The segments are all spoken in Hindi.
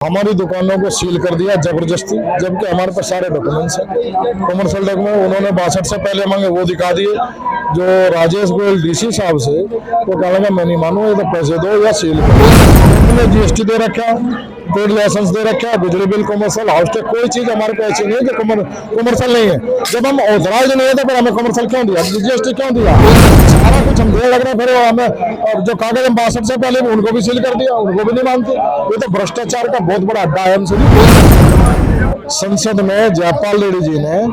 हमारी दुकानों को सील कर दिया जबरदस्ती, जबकि हमारे पास सारे डॉक्यूमेंट्स हैं। कमर्शियल डॉक्यूमेंट उन्होंने 62 से पहले मांगे, वो दिखा दिए। जो राजेश गोयल डीसी साहब से वो कहने लगा मैं नहीं मानूंगा, ये तो पैसे दो या सील करो। उन्होंने जीएसटी दे रखा, ट्रेड लाइसेंस दे रखा, बिजली बिल, कमर्शियल, हाउस टैक्स, कोई चीज हमारे को ऐसी नहीं है जो कमर्शियल नहीं है। जब हम ऑथराइज नहीं है तो फिर हमें कमर्शियल क्यों दिया, जीएसटी क्यों दिया? सारा कुछ हम देने लग रहे, फिर हमें जो कागज हम 62 से पहले उनको भी सील कर दिया, उनको भी नहीं मानते। ये तो भ्रष्टाचार का बहुत बड़ा अड्डा है। संसद में जयपाल रेड्डी जी ने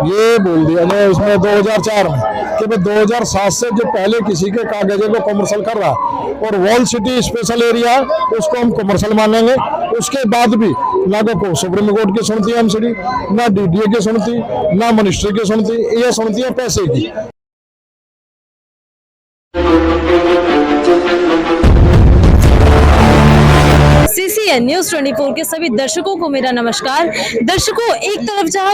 ये बोल दिया ने उसमें 2004 में कि भाई 2007 से जो पहले किसी के कागज को कमर्शियल कर रहा और वॉल सिटी स्पेशल एरिया उसको हम कमर्शियल मानेंगे। उसके बाद भी ना को सुप्रीम कोर्ट की सुनती है एमसीडी, ना डीडीए की सुनती, ना मिनिस्ट्री की सुनती, ये सुनती है पैसे की। सीसीएन न्यूज 24 के सभी दर्शकों को मेरा नमस्कार। दर्शकों, एक तरफ जहां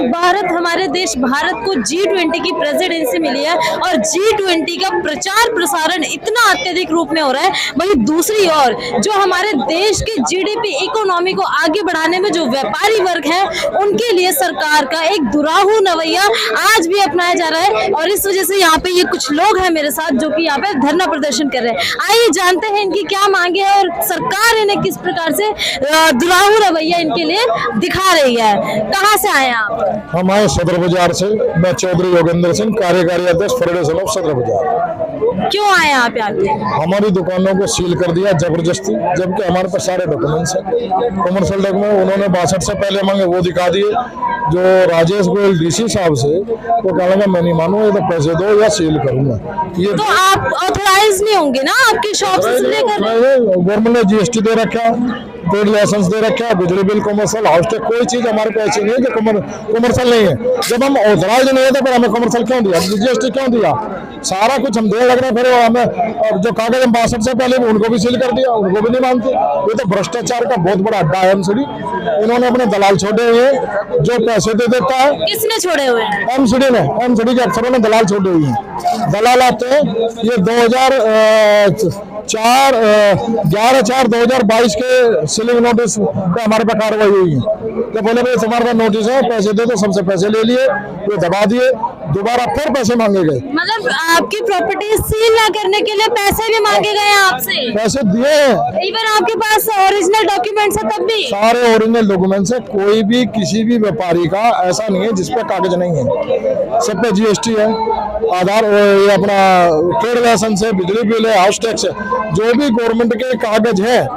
हमारे देश भारत को G20 की प्रेसिडेंसी मिली है और G20 का प्रचार प्रसारण इतना अत्यधिक रूप में हो रहा है, वहीं दूसरी ओर जो हमारे देश के जीडीपी इकोनॉमी को आगे बढ़ाने में जो व्यापारी वर्ग है उनके लिए सरकार का एक दुराहू रवैया आज भी अपनाया जा रहा है। और इस वजह से यहाँ पे ये कुछ लोग हैं मेरे साथ जो कि यहाँ पे धरना प्रदर्शन कर रहे हैं। आइए जानते हैं इनकी क्या मांगे है और सरकार इन्हें किस प्रकार से दुराहू रवैया इनके लिए दिखा रही है। कहाँ से आए आप? हम आए सदर बाजार से। मैं चौधरी योगेंद्र सिंह, कार्यकारी अध्यक्ष फेडरेशन ऑफ सदर बाजार। क्यों आए आप यहाँ पे? हमारी दुकानों को सील कर दिया जबरदस्ती, जबकि हमारे पास सारे डॉक्यूमेंट्स हैं। कमर्शियल डॉक्यूमेंट उन्होंने 62 से पहले मांगे, वो दिखा दिए। जो राजेश गोयल डीसी साहब से वो कहने लगा मैं नहीं मानूंगा, ये तो पैसे दो या सील करूंगा। ये तो आप ऑथराइज नहीं होंगे ना आपकी शॉप से लेकर? गवर्नमेंट ने जीएसटी दे रखा, ट्रेड लाइसेंस दे रखा, बिजली बिल, कमर्शियल, हाउस टैक्स, कोई चीज हमारे को ऐसी नहीं है जो कमर्शियल नहीं है। जब हम ऑथराइज नहीं है तो फिर हमें कमर्शियल क्यों दिया, जीएसटी क्यों दिया? सारा कुछ हम देने लग रहे, फिर हमें जो कागज हम 62 से पहले उनको भी सील कर दिया, उनको भी नहीं मानते। ये तो भ्रष्टाचार का बहुत बड़ा अड्डा है एमसीडी। उन्होंने अपने दलाल छोड़े हुए जो पैसे दे देता है। किसने छोड़े हुए हैं? एमसीडी ने, एमसीडी के अफसरों ने दलाल छोड़े हुए हैं। दलाल आते हैं, ये 11/4/2022 के सीलिंग नोटिस पे हमारे पे कार्रवाई हुई है। तो बोले भाई हमारे पास नोटिस है, पैसे दे दो, सबसे पैसे ले लिए, वो दबा दिए, दोबारा फिर पैसे मांगे गए। मतलब आपकी प्रॉपर्टी सील ना करने के लिए पैसे भी मांगे गए आपसे? पैसे दिए हैं। इवन आपके पास ओरिजिनल डॉक्यूमेंट्स है तब भी? सारे ओरिजिनल डॉक्यूमेंट्स है। कोई भी किसी भी व्यापारी का ऐसा नहीं है जिसपे कागज नहीं है। सब पे जीएसटी है, आधार, ये अपना ट्रेड लाइसेंस है, बिजली बिल है, हाउस टैक्स है। जो भी गवर्नमेंट के कागज है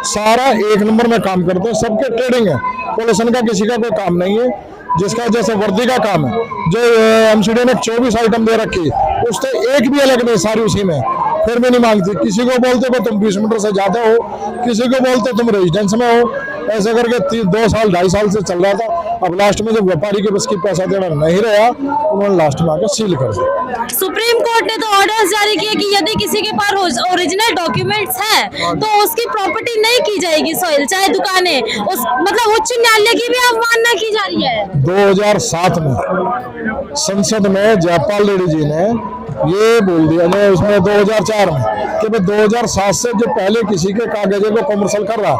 सारा एक नंबर में काम करते हैं। सबके ट्रेडिंग है, पोल्यूशन का किसी का कोई काम नहीं है। जिसका जैसे वर्दी का काम है, जो एमसीडी ने 24 आइटम दे रखी, उससे एक भी अलग नहीं, सारी उसी में, फिर भी नहीं मांगती। किसी को बोलते हो तुम 20 मीटर से ज्यादा हो, किसी को बोलते तुम रेजिडेंस में हो, ऐसे करके 2 साल 2.5 साल से चल रहा था। अब लास्ट में जब व्यापारी के बस की पैसा देना नहीं रहा, उन्होंने लास्ट में आकर सील कर दिया। सुप्रीम कोर्ट ने तो ऑर्डर्स जारी किए कि यदि किसी के पास ओरिजिनल डॉक्यूमेंट्स हैं तो उसकी प्रॉपर्टी नहीं की जाएगी सोइल, चाहे दुकानें, उस मतलब उच्च न्यायालय की भी अवमानना की जा रही है। 2007 में संसद में जयपाल रेड्डी जी ने ये बोल दिया ने उसमें 2004 में कि भाई 2007 से जो पहले किसी के कागज को कमर्शियल कर रहा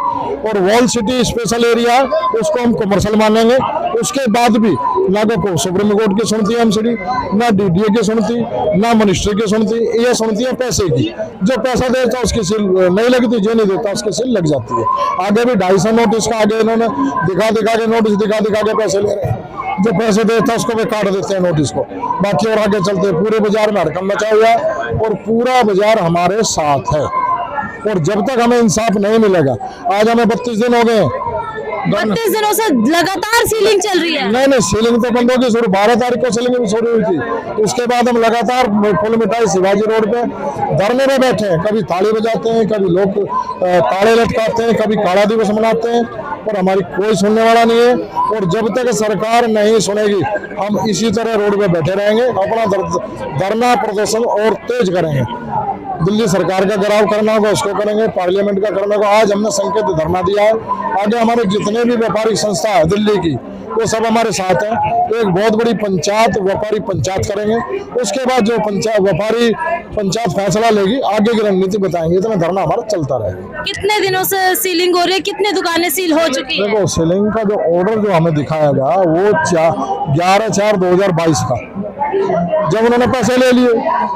और वॉल सिटी स्पेशल एरिया उसको हम कमर्शियल मानेंगे। उसके बाद भी ना को सुप्रीम कोर्ट की सुनती है एमसीडी, ना डीडीए की सुनती, ना मिनिस्ट्री की सुनती, ये सुनती है पैसे की। जो पैसा देता उसकी सील नहीं लगती, जो नहीं देता उसकी सील लग जाती है। आगे भी 250 नोटिस का आगे इन्होंने दिखा के नोटिस दिखा के पैसे ले रहे हैं। जो पैसे देता है उसको भी काट देते हैं नोटिस को, बाकी और आगे चलते हैं। पूरे बाजार में हड़कंप मचा हुआ है और पूरा बाजार हमारे साथ है। और जब तक हमें इंसाफ नहीं मिलेगा, आज हमें 32 दिन हो गए, 32 दिनों से लगातार सीलिंग चल रही है। नहीं, सीलिंग तो बंद होगी, शुरू 12 तारीख को सीलिंग भी शुरू हुई थी। उसके बाद हम लगातार फुल मिठाई शिवाजी रोड पे धरने में बैठे हैं। कभी ताली बजाते हैं, कभी लोग ताले लटकाते हैं, कभी काला दिवस मनाते हैं, और हमारी कोई सुनने वाला नहीं है। और जब तक सरकार नहीं सुनेगी हम इसी तरह रोड पे बैठे रहेंगे, अपना धरना प्रदर्शन और तेज करेंगे। दिल्ली सरकार का घेराव करना होगा उसको करेंगे, पार्लियामेंट का करना होगा। आज हमने संकेत धरना दिया है। आगे हमारे जितने भी व्यापारिक संस्था है दिल्ली की, वो सब हमारे साथ है। एक बहुत बड़ी पंचायत, व्यापारी पंचायत करेंगे, उसके बाद जो पंचायत व्यापारी पंचायत फैसला लेगी, आगे की रणनीति बताएंगे। इतना धरना हमारा चलता रहेगा। कितने दिनों से सीलिंग हो रही है, कितने दुकानें सील हो चुकी है? देखो, सीलिंग का जो ऑर्डर जो हमें दिखाया गया वो 11/4/2022 का, जब उन्होंने पैसे ले लिए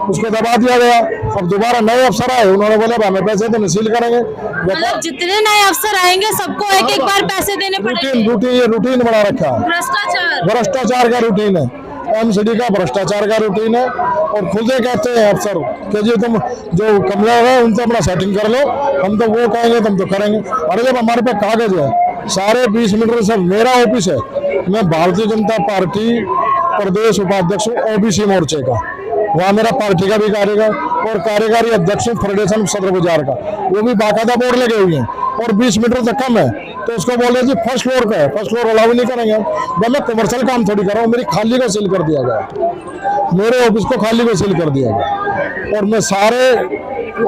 उसको दबा दिया गया। अब दोबारा नए अफसर आए, उन्होंने बोला हमें पैसे तो सील करेंगे। मतलब जितने नए अफसर आएंगे सबको एक एक बार पैसे देने पड़ेंगे। ये रूटीन बना रखा है, भ्रष्टाचार का रूटीन है, एमसीडी का भ्रष्टाचार का रूटीन है। और खुद ही कहते हैं अफसर कि जी तुम जो कमला है उनसे अपना सेटिंग कर लो, हम तो वो कहेंगे तुम तो करेंगे। अरे जब हमारे पे कागज है, सारे 20 मीटर से मेरा ऑफिस है, मैं भारतीय जनता पार्टी प्रदेश उपाध्यक्ष हूँ ओबीसी मोर्चे का, वहाँ मेरा पार्टी का भी और कार्यकारी अध्यक्ष हूँ फेडरेशन सदर बाजार का, वो भी बाकायदा बोर्ड लगे हुए हैं। और 20 मीटर से कम है तो उसको बोल रहे जी फर्स्ट फ्लोर पे है, फर्स्ट फ्लोर अलाउ नहीं करेंगे। मैं कमर्शियल काम थोड़ी कर रहा हूँ, मेरी खाली को सील कर दिया गया, मेरे ऑफिस को खाली को सील कर दिया गया। और मैं सारे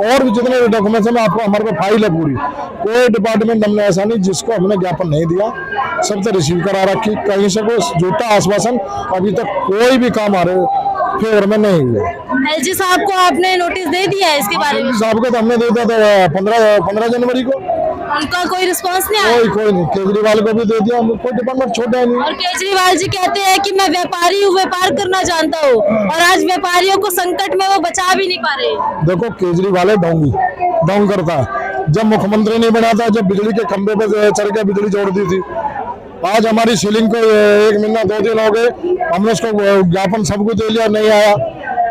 और भी जितने भी डॉक्यूमेंट्स हैं, मैं आपको, हमारे पास फाइल है पूरी, कोई डिपार्टमेंट हमने ऐसा नहीं जिसको हमने ज्ञापन नहीं दिया, सबसे रिसीव करा रखी। कहीं से कोई झूठा आश्वासन अभी तक कोई भी काम आ रहे फेवर में नहीं हुआ। एलजी साहब को आपने नोटिस दे दिया है इसके बारे में? साहब को तो हमने दे दिया था 15 जनवरी को, उनका कोई रिस्पांस नहीं आया? कोई नहीं। केजरीवाल को भी दे दिया, कोई डिपार्टमेंट छोटा है नहीं। और केजरीवाल जी कहते हैं कि मैं व्यापारी हूँ, व्यापार करना जानता हूँ, और आज व्यापारियों को संकट में वो बचा भी नहीं पा रहे। देखो, केजरीवाल है ढोंग करता है। जब मुख्यमंत्री नहीं बना था, जब बिजली के खंभे पे चढ़ के बिजली जोड़ दी थी, आज हमारी सीलिंग को 1 महीना 2 दिन हो गए, हमने उसको ज्ञापन सबको दे लिया, नहीं आया।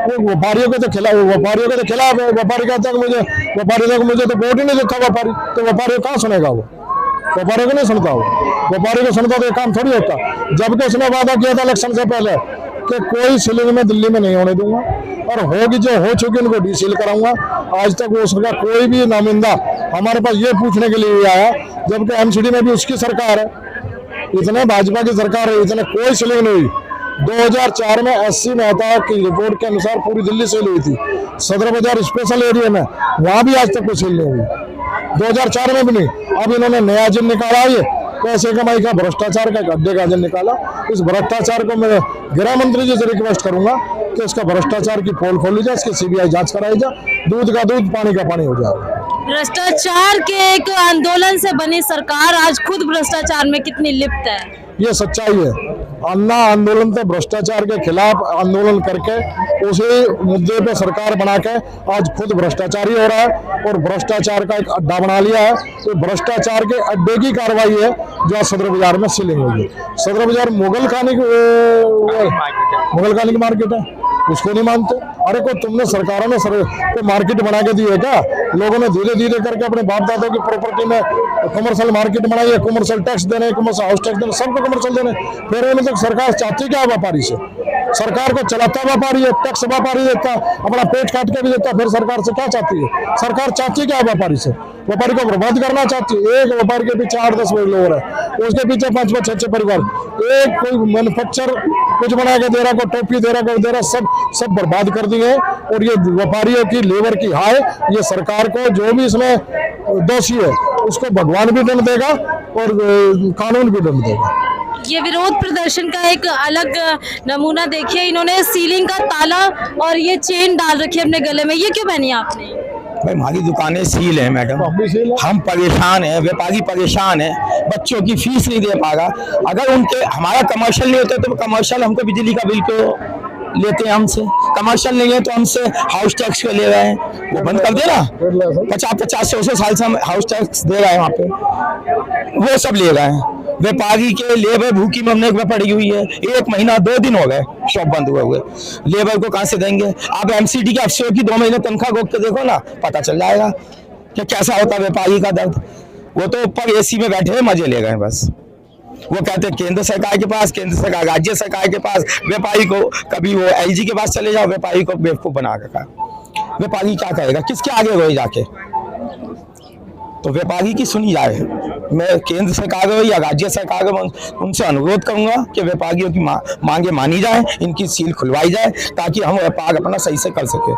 वो व्यापारियों के तो खिलाफ है, व्यापारी कहता है मुझे तो वोट ही नहीं देता व्यापारी, तो व्यापारी कहाँ सुनेगा? वो व्यापारी को नहीं सुनता, वो व्यापारी को सुनता तो ये काम थोड़ी होता। जबकि उसने वादा किया था इलेक्शन से पहले कि कोई सीलिंग में दिल्ली में नहीं होने दूंगा, और होगी जो हो चुकी उनको डीसील कराऊंगा। आज तक वो उसका कोई भी नामिंदा हमारे पास ये पूछने के लिए आया, जबकि एमसीडी में भी उसकी सरकार है, इतने भाजपा की सरकार है, इतने कोई सीलिंग नहीं हुई। 2004 में एससी मेहता की रिपोर्ट के अनुसार पूरी दिल्ली सील हुई थी, सदर बाजार स्पेशल एरिया में, वहां भी आज तक कोई सील नहीं हुई, 2004 में भी नहीं। अब इन्होंने नया जिन निकाला, ये पैसे कमाई का भ्रष्टाचार का गड्ढे का जिन निकाला। इस भ्रष्टाचार को मैं गृह मंत्री जी से रिक्वेस्ट करूंगा कि इसका भ्रष्टाचार की पोल खोली जाए, इसकी सीबीआई जांच कराई जाए, दूध का दूध पानी का पानी हो जाए। भ्रष्टाचार के एक आंदोलन से बनी सरकार आज खुद भ्रष्टाचार में कितनी लिप्त है, ये सच्चाई है। अन्ना आंदोलन तो भ्रष्टाचार के खिलाफ आंदोलन करके उसी मुद्दे पे सरकार बना के आज खुद भ्रष्टाचारी हो रहा है, और भ्रष्टाचार का एक अड्डा बना लिया है। तो भ्रष्टाचार के अड्डे की कार्रवाई है जो सदर बाजार में सीलिंग होगी। सदर बाजार मुगल खानी की मार्केट है, उसको नहीं मानते। अरे कोई तुमने सरकारों ने कोई मार्केट बना के दी है क्या? लोगों ने धीरे धीरे करके अपने बाप दादों की प्रॉपर्टी में कमर्शियल मार्केट बनाई है, कमर्शियल टैक्स देने, कमर्शियल हाउस टैक्स देने, सबको कमर्शियल देने। फिर उन्हें तक सरकार चाहती क्या व्यापारी से? सरकार को चलाता व्यापारी है, टैक्स व्यापारी देता, अपना पेट काट के भी देता, फिर सरकार से क्या चाहती है? सरकार चाहती क्या व्यापारी से? व्यापारी को बर्बाद करना चाहती है। एक व्यापारी के पीछे 8-10 लोग है, उसके पीछे 5-5, 6-6 परिवार। एक कोई मैन्युफैक्चर कुछ बना के दे रहा, कोई टोपी दे रहा, कोई दे रहा, सब बर्बाद कर दिए। और ये व्यापारियों की लेबर की हाय, ये सरकार को जो भी इसमें दोषी है उसको भगवान भी दंड देगा और कानून भी दंड देगा। ये विरोध प्रदर्शन का एक अलग नमूना देखिए, इन्होंने सीलिंग का ताला और ये चेन डाल रखी है अपने गले में, ये क्यों पहनी है आपने? भाई हमारी दुकानें सील है मैडम, हम परेशान हैं, व्यापारी परेशान है, बच्चों की फीस नहीं दे पाएगा। अगर उनके हमारा कमर्शियल नहीं होता तो कमर्शियल हमको बिजली का बिल क्यों लेते हैं हमसे? कमर्शियल नहीं है तो हमसे हाउस टैक्स क्यों ले रहे हैं? वो बंद कर देना। 50-50, 100 साल से हम हाउस टैक्स दे रहे हैं वहाँ पे, वो सब ले रहे हैं। व्यापारी के लेबर भूखी में हमने पड़ी हुई है, 1 महीना 2 दिन हो गए शॉप बंद हुए, लेबर को कहाँ से देंगे? आप एमसीडी के अफसरों की 2 महीने तनख्वाह रोक के देखो ना, पता चल जाएगा कि कैसा होता है व्यापारी का दर्द। वो तो ऊपर एसी में बैठे हुए मजे ले गए बस। वो कहते हैं केंद्र सरकार के पास, केंद्र सरकार राज्य सरकार के पास, व्यापारी को कभी वो एलजी के पास चले जाओ, व्यापारी को बेवकूफ बना के कहा। व्यापारी क्या करेगा? किसके आगे रोए जाके? तो व्यापारी की सुनी जाए। मैं केंद्र सरकार हो या राज्य सरकार हो, उनसे अनुरोध करूंगा कि व्यापारियों की मांगे मानी जाए, इनकी सील खुलवाई जाए ताकि हम व्यापार अपना सही से कर सके।